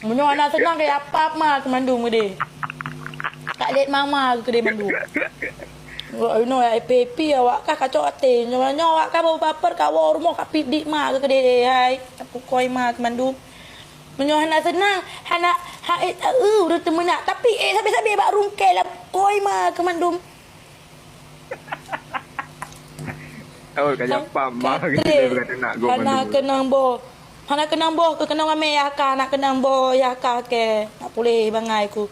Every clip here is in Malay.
Menyo anak senang kayak apa mah ke Mandung gede. Tak let mama ke gede Mandung. No ai pepi awak kah kacau ate. Nyo awak kah baper ka war rumah ka pidik mah ke gede hai. Pukoi mah ke Mandung. Menyo anak senang, anak haid udah temenak tapi sampai bak rungkai lah koi mah ke Mandung. Oh, kaya pamah gitu kata nak go Mandung. Anak kenang bo. Anak kenang bo ke kenang ame ya ka anak kenang bo ya ka ke. Tak boleh bangai ku.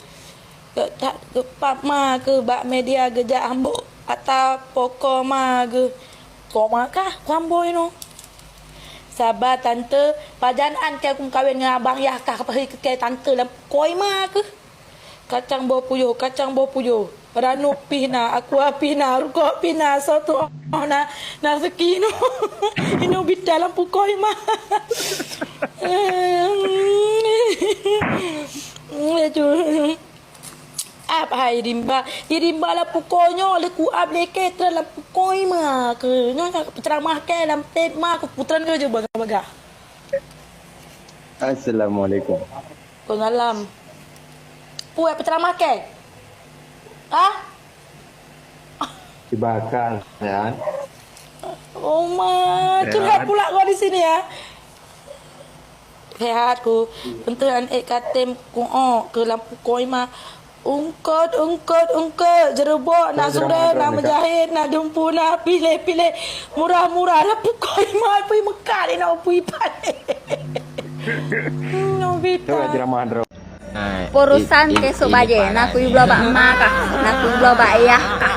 Ke tak ke pap ma ke bak media gejak ambo atau pokok ma ke. Kok ma kah kambo ino. Sabar tante, pajanaan ke aku kahwin dengan abang ya ka pergi ke tante lam koi ma ke. Kacang bo puyo. Ranu pina, aku pina, ruko pina, satu na sekino. Ino bita lampu koi mah. Apa hai dimba lah pukonyo le ku ableke tra la pukoi mah ke nyo ceramah ke lam tet mah ku putran ke je baga. Assalamualaikum. Pengalam. Puai penceramah ke? Hah? Dibakar, ya. Oh ma, curhat pula kau di sini ya. Sehat ku. Pentuan katem ku ke lampu koi mah. Ungkot jerebok nak sore nak menjahit nak jumpu nak pilih murah-murah lampu koi mah pergi Mekah ni nak pergi pandai. No bita. Ceramah dro. Urusan kesok baje nak ku ibla bak ma kah nak ku ibla bak ayah kah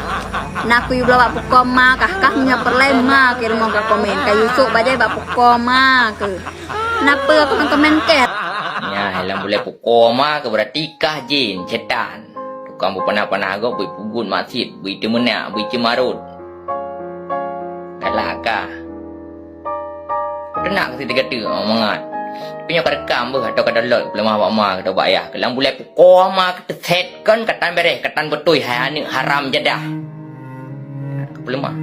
nak ku ibla bak pukom ma kah kah nya perlema ke rumah ka komen ka yusuk baje bak pukom ma ke napa aku komen ke ya helang boleh pukom ma ke berarti kah jin setan tukang panah-panah go bui pugun masjid bui temena bui cemarut kalakah tenak ke kata omongan punya kerekam bah atau kada lot lemah bak ma kada bak ayah kelang boleh pukul ma kita set kan katan bereh katan betul hai ni haram jadah kepelemah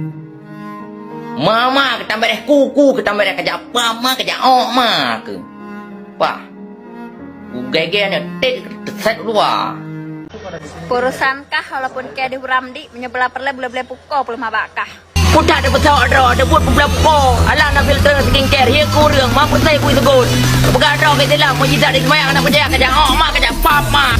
mama katan bereh kuku katan bereh kerja apa ma kerja ma ke wah gege ni tek set luar urusan kah walaupun ke di Ramdi menyebelah perle boleh pukul pelemah bakah Pudak ada besar ada buat pula pukul alah nak filter skincare here kurang mampu saya kui segun bergadang ke dalam mujizat di semayang nak percaya kerja ma kerja papa